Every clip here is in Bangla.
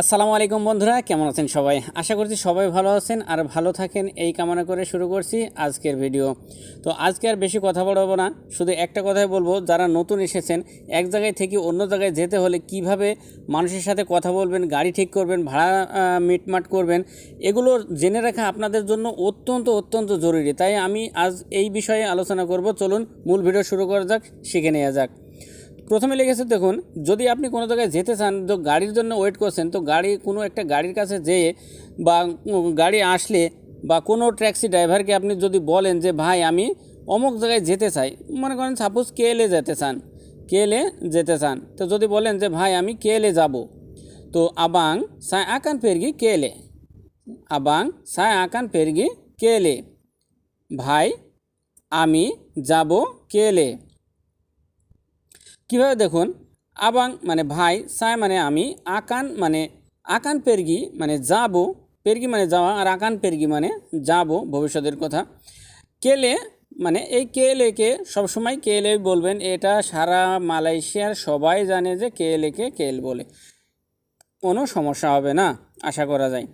আসসালামু আলাইকুম বন্ধুরা, কেমন আছেন সবাই? আশা করছি সবাই ভালো আছেন আর ভালো থাকেন এই কামনা করে শুরু করছি আজকের ভিডিও। তো আজকে আর বেশি কথা বলবো না, শুধু একটা কথাই বলবো, যারা নতুন এসেছেন এক জায়গায় থেকে অন্য জায়গায় যেতে হলে কিভাবে মানুষের সাথে কথা বলবেন, গাড়ি ঠিক করবেন, ভাড়া মিটমাট করবেন, এগুলো জেনে রাখা আপনাদের জন্য অত্যন্ত অত্যন্ত জরুরি। তাই আমি আজ এই বিষয়ে আলোচনা করব। চলুন মূল ভিডিও শুরু করা যাক, শিখে নেওয়া যাক। প্রথমে লিখেছে দেখুন, যদি আপনি কোনো জায়গায় যেতে চান, তো গাড়ির জন্য ওয়েট করছেন, তো কোনো একটা গাড়ির কাছে যেয়ে বা গাড়ি আসলে বা কোনো ট্যাক্সি ড্রাইভারকে আপনি যদি বলেন যে ভাই আমি অমুক জায়গায় যেতে চাই, মনে করেন সাপোজ কেএলএ যেতে চান, তো যদি বলেন যে ভাই আমি কেএলএ যাব, তো আবাং সাই আকান পেরগি কেএলএ, আবাং সাই আকান পেরগি কেএলএ, ভাই আমি যাব কেএলএ। কীভাবে দেখুন, আবাং মানে ভাই, সাই মানে আমি, আকান পেরগি মানে যাব, পেরগি মানে যাওয়া, আর আকান পেরগি মানে যাব ভবিষ্যতের কথা। কেলে মানে এই কেলেকে সবসময় কেলে বলবেন, এটা সারা মালয়েশিয়ার সবাই জানে যে কেলেকে কেল বলে, কোনো সমস্যা হবে না আশা করা যায়।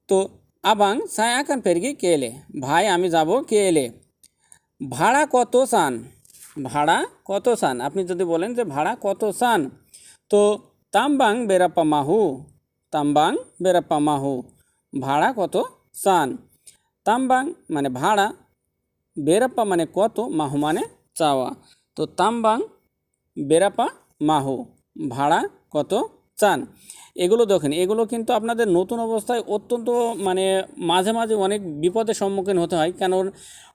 তো আবাং সাই আকান পেরগি কেলে, ভাই আমি যাব কেলে। ভাড়া কত চান? ভাড়া কত চান? আপনি যদি বলেন যে ভাড়া কত চান, তো তামবাং বেরাপ্পা মাহু, তামবাং বেরাপ্পা মাহু, ভাড়া কত চান। তামবাং মানে ভাড়া, বেরাপ্পা মানে কত, মাহু মানে চাওয়া। তো তামবাং বেরাপ্পা মাহু, ভাড়া কত চান। এগুলো দেখেন, এগুলো কিন্তু আপনাদের নতুন অবস্থায় অত্যন্ত মাঝে মাঝে অনেক বিপদের সম্মুখীন হতে হয়। কারণ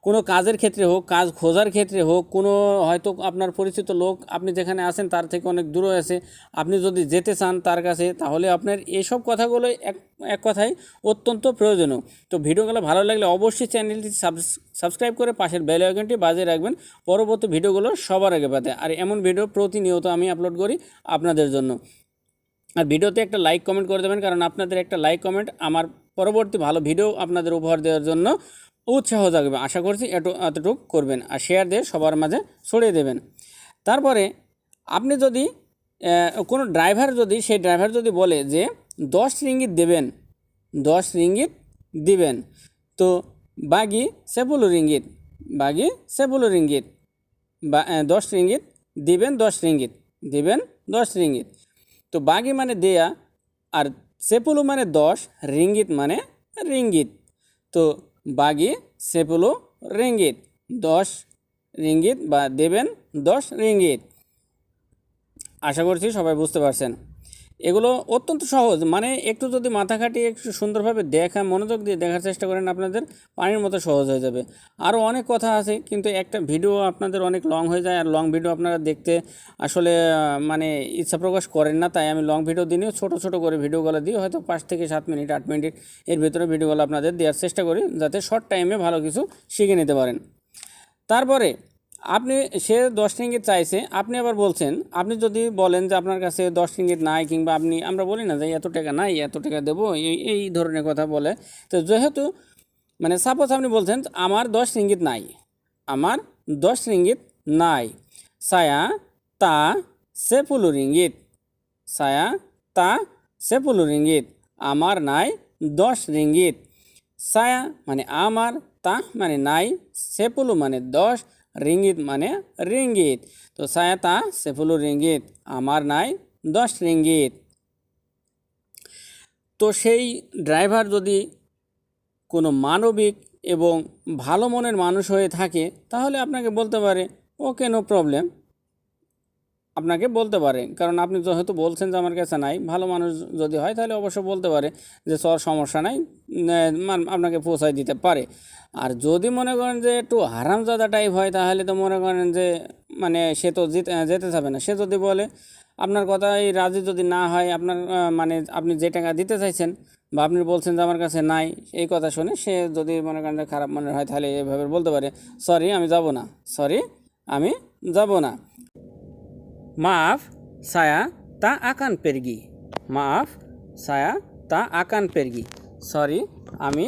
কোনো কাজের ক্ষেত্রে হোক, কাজ খোঁজার ক্ষেত্রে হোক, কোনো হয়তো আপনার পরিচিত লোক আপনি যেখানে আছেন তার থেকে অনেক দূরে আছে, আপনি যদি যেতে চান তার কাছে, তাহলে আপনার এসব কথাগুলো এক কথায় অত্যন্ত প্রয়োজনীয়। তো ভিডিওগুলো ভালো লাগলে অবশ্যই চ্যানেলটি সাবস্ক্রাইব করে পাশের বেল আইকনটি বাজিয়ে রাখবেন, পরবর্তী ভিডিওগুলো সবার আগে পাতে। আর এমন ভিডিও প্রতিনিয়ত আমি আপলোড করি আপনাদের জন্য। আর ভিডিওতে একটা লাইক কমেন্ট করে দেবেন, কারণ আপনাদের একটা লাইক কমেন্ট আমার পরবর্তী ভালো ভিডিও আপনাদের উপহার দেওয়ার জন্য উৎসাহ জাগবে। আশা করছি এতটুকু করবেন, আর শেয়ার দিয়ে সবার মাঝে ছড়িয়ে দেবেন। তারপরে আপনি যদি কোনো সেই ড্রাইভার যদি বলে যে 10 রিঙ্গিত দেবেন, 10 রিঙ্গিত দিবেন, তো বাগি 10 রিঙ্গিত, বাগি 10 রিঙ্গিত, বা 10 রিঙ্গিত দিবেন, 10 রিঙ্গিত দিবেন, 10 রিঙ্গিত। তো বাগি মানে দেয়া, আর 10 মানে 10, রিঙ্গিত মানে রিঙ্গিত। তো বাগি 10 রিঙ্গিত, 10 রিঙ্গিত বা দেবেন 10 রিঙ্গিত। আশা করছি সবাই বুঝতে পারছেন। এগুলো অত্যন্ত সহজ, একটু যদি মাথা খাটিয়ে একটু সুন্দরভাবে মনোযোগ দিয়ে দেখার চেষ্টা করেন, আপনাদের পানির মতো সহজ হয়ে যাবে। আরও অনেক কথা আছে, কিন্তু একটা ভিডিও আপনাদের অনেক লং হয়ে যায়, আর লং ভিডিও আপনারা দেখতে আসলে ইচ্ছা প্রকাশ করেন না। তাই আমি লং ভিডিও দিনেও ছোটো ছোটো করে ভিডিওগুলো দিই, হয়তো 5 থেকে 7 মিনিট 8 মিনিট এর ভিতরে ভিডিওগুলো আপনাদের দেওয়ার চেষ্টা করি, যাতে শর্ট টাইমে ভালো কিছু শিখে নিতে পারেন। তারপরে সে 10 রিঙ্গিত চাইছে, আপনি আবার বলছেন, আপনি যদি বলেন যে আপনার কাছে 10 রিঙ্গিত নাই, কিংবা আমরা বলি না যে এত টাকা নাই, এত টাকা দেবো, এই ধরনের কথা বলে। তো যেহেতু সাপোজ আপনি বলছেন আমার 10 রিঙ্গিত নাই, আমার 10 রিঙ্গিত নাই, সায়া তা 10 রিঙ্গিত, সায়া তা 10 রিঙ্গিত, আমার নাই 10 রিঙ্গিত। সায়া মানে আমার, তা মানে নাই, 10 মানে 10, রিঙ্গিত মানে রিঙ্গিত। তো সায়া তা 10 রিঙ্গিত, আমার নাই 10 রিঙ্গিত। তো সেই ড্রাইভার যদি কোনো মানবিক এবং ভালো মনের মানুষ হয়ে থাকে, তাহলে আপনাকে বলতে পারে ওকে নো প্রবলেম, আপনাকে বলতে পারে। কারণ আপনি যেহেতু বলছেন যে আমার কাছে নাই, ভালো মানুষ যদি হয় তাহলে অবশ্য বলতে পারে যে সমস্যা নাই, আপনাকে পৌঁছায় দিতে পারে। আর যদি মনে করেন যে একটু হারামজাদা টাইপ হয়, তাহলে তো মনে করেন যে সে তো যেতে যাবে না। সে যদি বলে, আপনার কথাই রাজি যদি না হয়, আপনি যে টাকা দিতে চাইছেন বা আপনি বলছেন যে আমার কাছে নাই, এই কথা শুনে সে যদি মনে করেন যে খারাপ মনে হয়, তাহলে এভাবে বলতে পারে, সরি আমি যাব না, সরি আমি যাব না। মাফ saya tak akan pergi, মাফ saya tak akan pergi, sorry আমি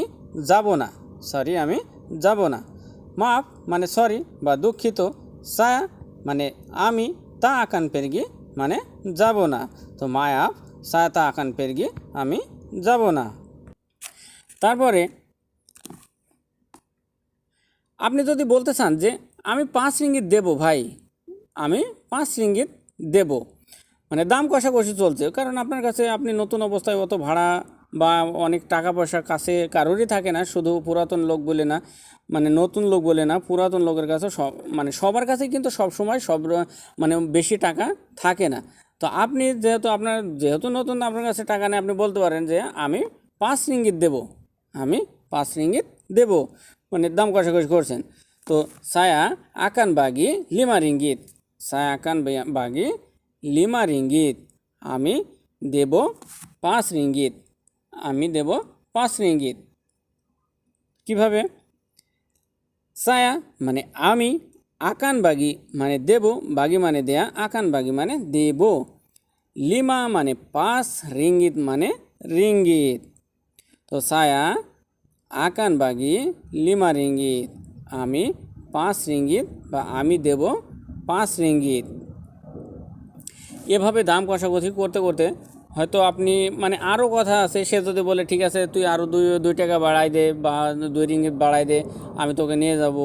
যাব না, সরি আমি যাব না। মাফ মানে সরি বা দুঃখিত, saya মানে আমি, তা আকান পেরগি মানে যাব না। তো মায়াফ সায়াতা আকান পেরগি আমি যাব না। তারপরে আপনি যদি বলতে চান যে আমি 5 রিঙ্গিত দেব ভাই, আমি 5 রিঙ্গিত দেব, মানে দাম কষাকষি চলছে, কারণ আপনার কাছে আপনি নতুন অবস্থায় অত ভাড়া বা অনেক টাকা পয়সা কাছে কারোরই থাকে না, শুধু পুরাতন লোক বলে না, মানে নতুন লোক বলে না, পুরাতন লোকের কাছে সব মানে সবার কাছেই কিন্তু সব সময় মানে বেশি টাকা থাকে না। তো আপনি যেহেতু নতুন, আপনার কাছে টাকা নেই, আপনি বলতে পারেন যে আমি 5 রিঙ্গিত দেব, আমি 5 রিঙ্গিত দেব, মানে দাম কষাকষি করছেন। তো saya akan bagi 5 ringgit, saya akan bagi 5 ringgit, আমি দেব 5 রিঙ্গিত, আমি দেব 5 রিঙ্গিত। কিভাবে? saya মানে আমি, akan bagi মানে দেব, bagi মানে দেয়া, akan bagi মানে দেব, 5 মানে 5, ringgit মানে রিঙ্গিত। তো saya akan bagi 5 ringgit, আমি 5 রিঙ্গিত বা আমি দেব 5 রিঙ্গিত। এভাবে দাম কষাকষি করতে করতে হয়তো আপনি মানে আরও কথা আছে, সে যদি বলে ঠিক আছে তুই আরও 2 টাকা বাড়াই দে বা 2 রিঙ্গিত বাড়াই দে, আমি তোকে নিয়ে যাব,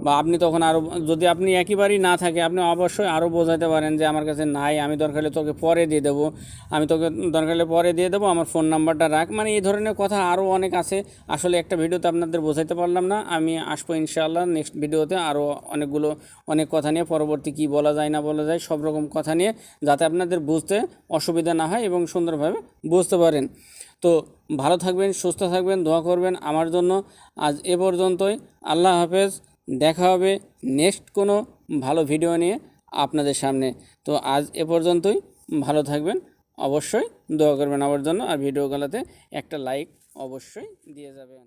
বা আপনি তখন আরও, যদি আপনি একেবারেই না থাকে আপনি অবশ্যই আরও বোঝাতে পারেন যে আমার কাছে নাই, আমি দরকার হলে তোকে পরে দিয়ে দেবো, আমি তোকে দরকার হলে পরে দিয়ে দেবো, আমার ফোন নাম্বারটা রাখ, মানে এই ধরনের কথা আরও অনেক আছে। আসলে একটা ভিডিওতে আপনাদের বোঝাইতে পারলাম না, আমি আসবো ইনশাআল্লাহ নেক্সট ভিডিওতে আরও অনেক কথা নিয়ে, পরবর্তী কি বলা যায় না বলা যায় সব রকম কথা নিয়ে, যাতে আপনাদের বুঝতে অসুবিধা না হয় এবং সুন্দরভাবে বুঝতে পারেন। তো ভালো থাকবেন, সুস্থ থাকবেন, দোয়া করবেন আমার জন্য। আজ এ পর্যন্তই, আল্লাহ হাফেজ, দেখা হবে নেক্সট কোনো ভালো ভিডিও নিয়ে আপনাদের সামনে। তো আজ এ পর্যন্তই, ভালো থাকবেন, অবশ্যই দোয়া করবেন আমার জন্য, আর ভিডিওগুলোতে একটা লাইক অবশ্যই দিয়ে যাবেন।